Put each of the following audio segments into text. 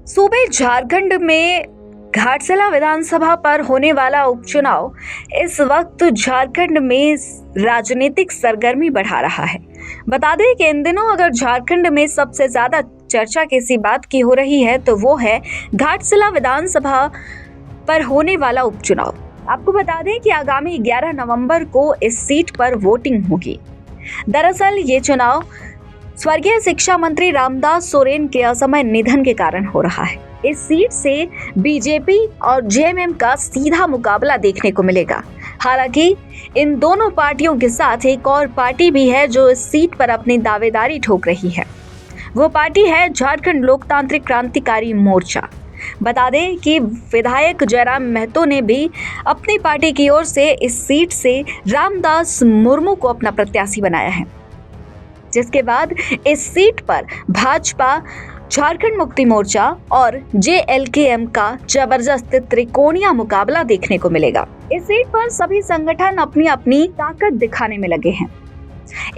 सूबे झारखंड में घाटशिला विधानसभा पर होने वाला उपचुनाव इस वक्त झारखंड में राजनीतिक सरगर्मी बढ़ा रहा है। बता दें कि इन दिनों अगर झारखंड में सबसे ज्यादा चर्चा किसी बात की हो रही है तो वो है घाटशिला विधानसभा पर होने वाला उपचुनाव। आपको बता दें कि आगामी 11 नवंबर को इस सीट पर वोटिंग होगी। दरअसल ये चुनाव स्वर्गीय शिक्षा मंत्री रामदास सोरेन के असामयिक निधन के कारण हो रहा है। इस सीट से बीजेपी और जेएमएम का सीधा मुकाबला देखने को मिलेगा। हालांकि इन दोनों पार्टियों के साथ एक और पार्टी भी है जो इस सीट पर अपनी दावेदारी ठोक रही है। वो पार्टी है झारखंड लोकतांत्रिक क्रांतिकारी मोर्चा। बता दें कि विधायक जयराम महतो ने भी अपनी पार्टी की ओर से इस सीट से रामदास मुर्मू को अपना प्रत्याशी बनाया है, जिसके बाद इस सीट पर भाजपा, झारखंड मुक्ति मोर्चा और जेएलकेएम का जबरदस्त त्रिकोणीय मुकाबला देखने को मिलेगा। इस सीट पर सभी संगठन अपनी अपनी ताकत दिखाने में लगे हैं।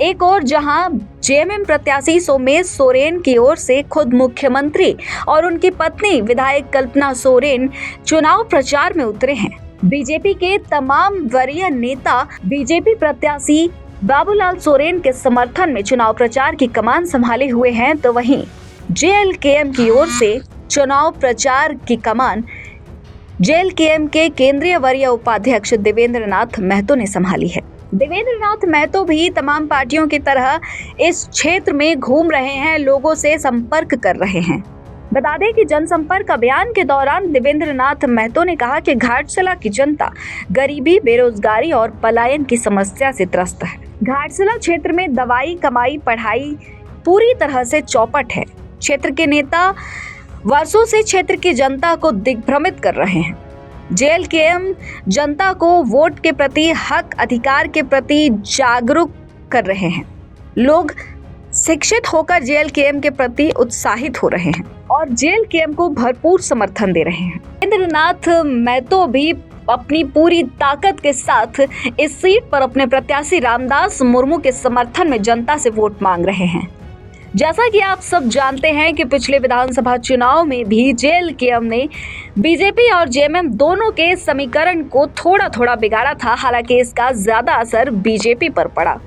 एक और जहां जेएमएम प्रत्याशी सोमेश सोरेन की ओर से खुद मुख्यमंत्री और उनकी पत्नी विधायक कल्पना सोरेन चुनाव प्रचार में उतरे हैं। बीजेपी के तमाम वरीय नेता बीजेपी प्रत्याशी बाबूलाल सोरेन के समर्थन में चुनाव प्रचार की कमान संभाले हुए हैं, तो वहीं जेएलकेएम की ओर से चुनाव प्रचार की कमान जेएलकेएम के केंद्रीय वरीय उपाध्यक्ष देवेंद्र नाथ महतो ने संभाली है। देवेंद्र नाथ महतो भी तमाम पार्टियों की तरह इस क्षेत्र में घूम रहे हैं, लोगों से संपर्क कर रहे हैं। बता दें कि जनसंपर्क अभियान के दौरान देवेंद्र नाथ महतो ने कहा कि घाटशिला की जनता गरीबी, बेरोजगारी और पलायन की समस्या से त्रस्त है। घाटशिला क्षेत्र में दवाई, कमाई, पढ़ाई पूरी तरह से चौपट है। क्षेत्र के नेता वर्षों से क्षेत्र की जनता को दिग्भ्रमित कर रहे हैं। जेएलकेएम जनता को वोट के प्रति, हक अधिकार के प्रति जागरूक कर रहे हैं। लोग शिक्षित होकर जेएलकेएम के प्रति उत्साहित हो रहे हैं और जेएलकेएम को भरपूर समर्थन दे रहे हैं। देवेंद्र नाथ महतो भी अपनी पूरी ताकत के साथ इस सीट पर अपने प्रत्याशी रामदास मुर्मू के समर्थन में जनता से वोट मांग रहे हैं। जैसा कि आप सब जानते हैं कि पिछले विधानसभा चुनाव में भी जेएलकेएम ने बीजेपी और जेएमएम दोनों के समीकरण को थोड़ा थोड़ा बिगाड़ा था। हालांकि इसका ज्यादा असर बीजेपी पर पड़ा।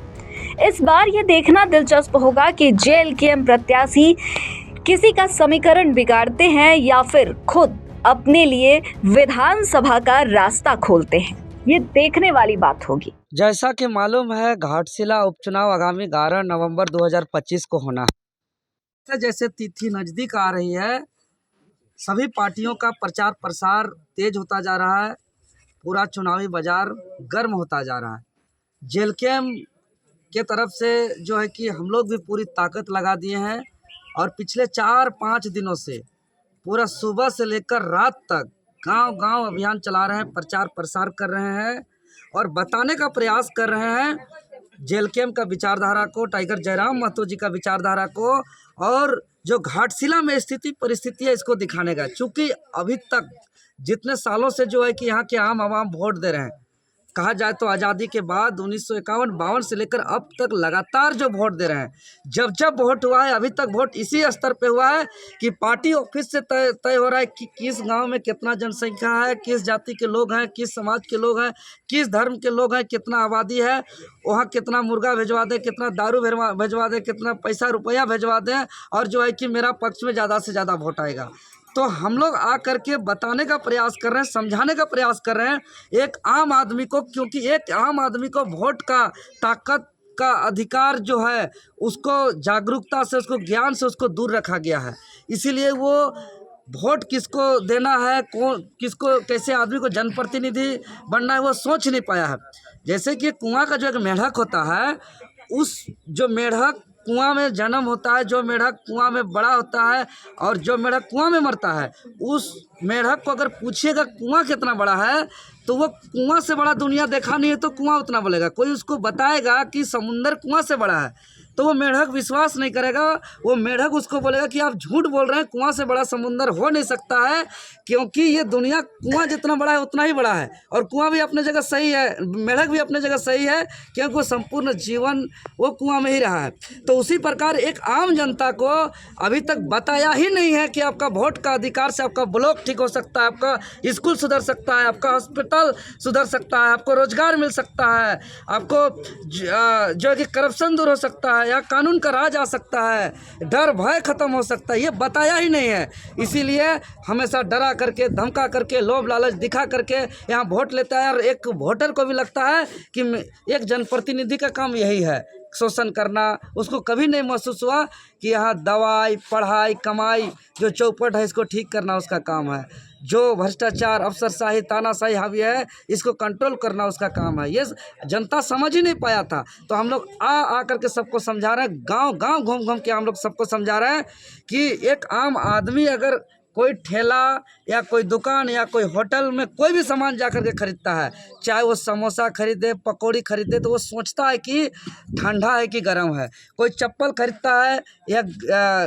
इस बार यह देखना दिलचस्प होगा कि जेएलकेएम प्रत्याशी किसी का समीकरण बिगाड़ते हैं या फिर खुद अपने लिए विधानसभा का रास्ता खोलते हैं। ये देखने वाली बात होगी। जैसा कि मालूम है, घाटशिला उपचुनाव आगामी 11 नवंबर 2025 को होना है। जैसे तिथि नज़दीक आ रही है, सभी पार्टियों का प्रचार प्रसार तेज होता जा रहा है। पूरा चुनावी बाजार गर्म होता जा रहा है। जेएलकेएम के तरफ से जो है कि हम लोग भी पूरी ताकत लगा दिए हैं और पिछले 4-5 दिनों से पूरा सुबह से लेकर रात तक गांव-गांव अभियान चला रहे हैं, प्रचार प्रसार कर रहे हैं और बताने का प्रयास कर रहे हैं जेएलकेएम का विचारधारा को, टाइगर जयराम महतो जी का विचारधारा को, और जो घाटशिला में स्थिति परिस्थिति है इसको दिखाने का। चूँकि अभी तक जितने सालों से जो है कि यहाँ के आम आवाम वोट दे रहे हैं, कहा जाए तो आज़ादी के बाद 1951-52 से लेकर अब तक लगातार जो वोट दे रहे हैं, जब वोट हुआ है अभी तक वोट इसी स्तर पे हुआ है कि पार्टी ऑफिस से तय हो रहा है कि किस गांव में कितना जनसंख्या है, किस जाति के लोग हैं, किस समाज के लोग हैं, किस धर्म के लोग हैं, कितना आबादी है, वहाँ कितना मुर्गा भिजवा दें, कितना दारू भिजवा दें, कितना पैसा रुपया भिजवा दें और जो है कि मेरा पक्ष में ज़्यादा से ज़्यादा वोट आएगा। तो हम लोग आ करके बताने का प्रयास कर रहे हैं, समझाने का प्रयास कर रहे हैं एक आम आदमी को, क्योंकि एक आम आदमी को वोट का ताकत का अधिकार जो है उसको जागरूकता से, उसको ज्ञान से उसको दूर रखा गया है। इसीलिए वो वोट किसको देना है, कौन किसको, कैसे आदमी को जनप्रतिनिधि बनना है, वो सोच नहीं पाया है। जैसे कि कुआं का जो एक मेढक होता है, उस जो मेढक कुआं में जन्म होता है, जो मेढक कुआं में बड़ा होता है और जो मेढक कुआं में मरता है, उस मेढक को अगर पूछिएगा कुआं कितना बड़ा है तो वो कुआं से बड़ा दुनिया देखा नहीं है तो कुआं उतना बोलेगा। कोई उसको बताएगा कि समुंदर कुआं से बड़ा है, तो वो मेढक विश्वास नहीं करेगा। वो मेढक उसको बोलेगा कि आप झूठ बोल रहे हैं, कुआं से बड़ा समुंदर हो नहीं सकता है, क्योंकि ये दुनिया कुआं जितना बड़ा है उतना ही बड़ा है, और कुआं भी अपने जगह सही है, मेढक भी अपने जगह सही है, क्योंकि वो संपूर्ण जीवन वो कुआं में ही रहा है। तो उसी प्रकार एक आम जनता को अभी तक बताया ही नहीं है कि आपका वोट का अधिकार से आपका ब्लॉक ठीक हो सकता है, आपका स्कूल सुधर सकता है, आपका हॉस्पिटल सुधर सकता है, आपको रोजगार मिल सकता है, आपको जो है कि करप्शन दूर हो सकता है, या कानून का राज आ सकता है, डर भय खत्म हो सकता है। ये बताया ही नहीं है। इसीलिए हमेशा डरा करके, धमका करके, लोभ लालच दिखा करके यहाँ वोट लेता है। और एक वोटर को भी लगता है कि एक जनप्रतिनिधि का काम यही है, शोषण करना। उसको कभी नहीं महसूस हुआ कि यहाँ दवाई, पढ़ाई, कमाई जो चौपट है इसको ठीक करना उसका काम है। जो भ्रष्टाचार, अफसरशाही, तानाशाही हावी है, इसको कंट्रोल करना उसका काम है। ये जनता समझ ही नहीं पाया था। तो हम लोग आ करके सबको समझा रहे हैं, गांव गांव घूम घूम के हम लोग सबको समझा रहे हैं कि एक आम आदमी अगर कोई ठेला या कोई दुकान या कोई होटल में कोई भी सामान जा कर के खरीदता है, चाहे वो समोसा खरीदे, पकौड़ी खरीदे, तो वो सोचता है कि ठंडा है कि गर्म है। कोई चप्पल खरीदता है या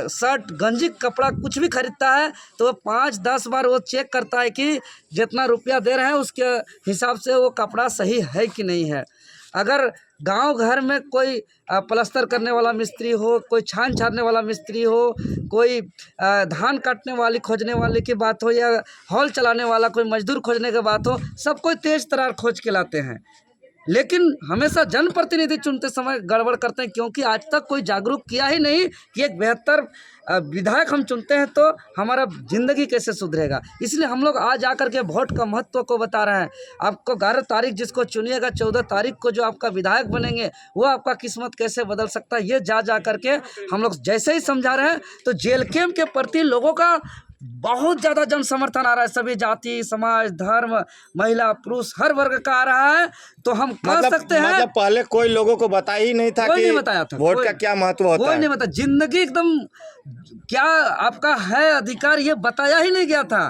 शर्ट, गंजी, कपड़ा कुछ भी खरीदता है, तो वो 5-10 बार वो चेक करता है कि जितना रुपया दे रहे हैं उसके हिसाब से वो कपड़ा सही है कि नहीं है। अगर गांव घर में कोई प्लस्तर करने वाला मिस्त्री हो, कोई छान छाड़ने वाला मिस्त्री हो, कोई धान काटने वाली खोजने वाले की बात हो, या हॉल चलाने वाला कोई मजदूर खोजने की बात हो, सब कोई तेज तरार खोज के लाते हैं। लेकिन हमेशा जनप्रतिनिधि चुनते समय गड़बड़ करते हैं, क्योंकि आज तक कोई जागरूक किया ही नहीं कि एक बेहतर विधायक हम चुनते हैं तो हमारा ज़िंदगी कैसे सुधरेगा। इसलिए हम लोग आज आकर के वोट का महत्व को बता रहे हैं। आपको 11 तारीख जिसको चुनिएगा, 14 तारीख को जो आपका विधायक बनेंगे वो आपका किस्मत कैसे बदल सकता है, ये जा करके हम लोग जैसे ही समझा रहे हैं। तो जेल कैंप के प्रति लोगों का बहुत ज़्यादा जन समर्थन आ रहा है। सभी जाति, समाज, धर्म, महिला, पुरुष, हर वर्ग का आ रहा है। तो हम कह सकते हैं मतलब पहले कोई लोगों को बताया ही नहीं था कोई कि नहीं बताया था वोट का क्या महत्व होता है। कोई नहीं बताया। जिंदगी एकदम क्या आपका है अधिकार, ये बताया ही नहीं गया था।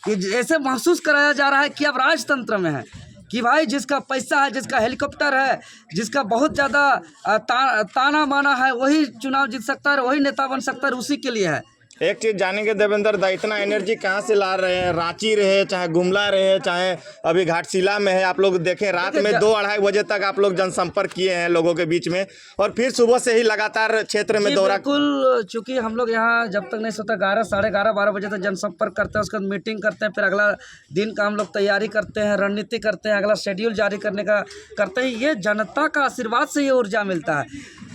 कि ऐसे महसूस कराया जा रहा है कि अब राजतंत्र में है, कि भाई जिसका पैसा है, जिसका हेलीकॉप्टर है, जिसका बहुत ज़्यादा ताना माना है, वही चुनाव जीत सकता है, वही नेता बन सकता है, उसी के लिए है। एक चीज जानेंगे देवेंद्र दा, इतना एनर्जी कहाँ से ला रहे हैं? रांची रहे, चाहे गुमला रहे, चाहे अभी घाटशिला में है, आप लोग देखें रात में 2-2:30 बजे तक आप लोग जनसंपर्क किए हैं लोगों के बीच में, और फिर सुबह से ही लगातार क्षेत्र में दौरा। बिल्कुल, चूँकि हम लोग यहाँ जब तक नहीं सोता 11, साढ़े 11, 12 बजे तक जनसंपर्क करते हैं, उसके बाद मीटिंग करते हैं, फिर अगला दिन का हम लोग तैयारी करते हैं, रणनीति करते हैं, अगला शेड्यूल जारी करने का करते हैं। ये जनता का आशीर्वाद से ये ऊर्जा मिलता है।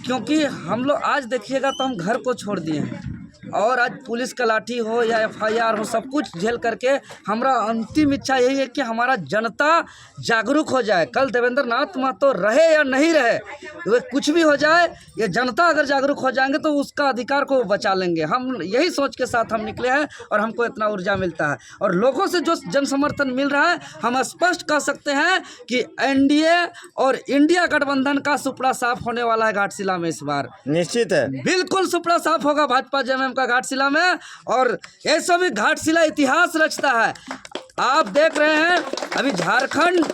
क्योंकि हम लोग आज देखिएगा तो हम घर को छोड़ दिए हैं, और आज पुलिस का लाठी हो या FIR हो, सब कुछ झेल करके हमारा अंतिम इच्छा यही है कि हमारा जनता जागरूक हो जाए। कल देवेंद्र नाथ महतो रहे या नहीं रहे, वे कुछ भी हो जाए, ये जनता अगर जागरूक हो जाएंगे तो उसका अधिकार को बचा लेंगे। हम यही सोच के साथ हम निकले हैं, और हमको इतना ऊर्जा मिलता है। और लोगों से जो जन समर्थन मिल रहा है, हम स्पष्ट कह सकते हैं कि NDA और इंडिया गठबंधन का सुपड़ा साफ होने वाला है घाटशिला में इस बार। निश्चित है, बिल्कुल सुपड़ा साफ होगा भाजपा JMM का घाटशिला में। और ऐसा भी घाटशिला इतिहास रचता है। आप देख रहे हैं अभी झारखंड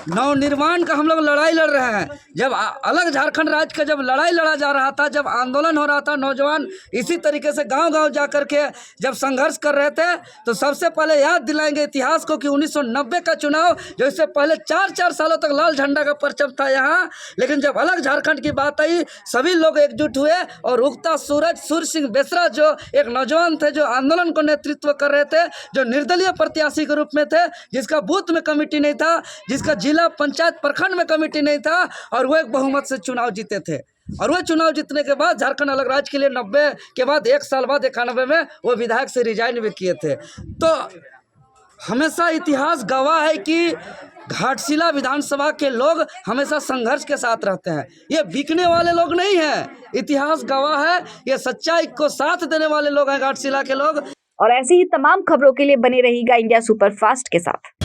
नवनिर्माण का हम लोग लड़ाई लड़ रहे हैं। जब अलग झारखंड राज्य का जब लड़ाई लड़ा जा रहा था, जब आंदोलन हो रहा था, नौजवान इसी तरीके से गांव-गांव जा कर के जब संघर्ष कर रहे थे, तो सबसे पहले याद दिलाएंगे इतिहास को कि 1990 का चुनाव, जो इससे पहले 4-4 सालों तक लाल झंडा का परचम था यहाँ, लेकिन जब अलग झारखंड की बात आई, सभी लोग एकजुट हुए। और उगता सूरज सूर्य सिंह बेसरा जो एक नौजवान थे, जो आंदोलन को नेतृत्व कर रहे थे, जो निर्दलीय प्रत्याशी के रूप में थे, जिसका बूथ में कमेटी नहीं था, जिसका जिला पंचायत प्रखंड में कमेटी नहीं था, और वो एक बहुमत से चुनाव जीते थे। और वो चुनाव जीतने के बाद झारखंड अलग राज्य के लिए 90 के बाद 1 साल बाद 91 में वो विधायक से रिजाइन भी किए थे। तो हमेशा इतिहास गवाह है कि घाटशिला विधानसभा के लोग हमेशा संघर्ष के साथ रहते हैं। ये बिकने वाले लोग नहीं हैं, इतिहास गवाह है, ये सच्चाई को साथ देने वाले लोग हैं घाटशिला के लोग। और ऐसी ही तमाम खबरों के लिए बने रहिएगा इंडिया सुपरफास्ट के साथ।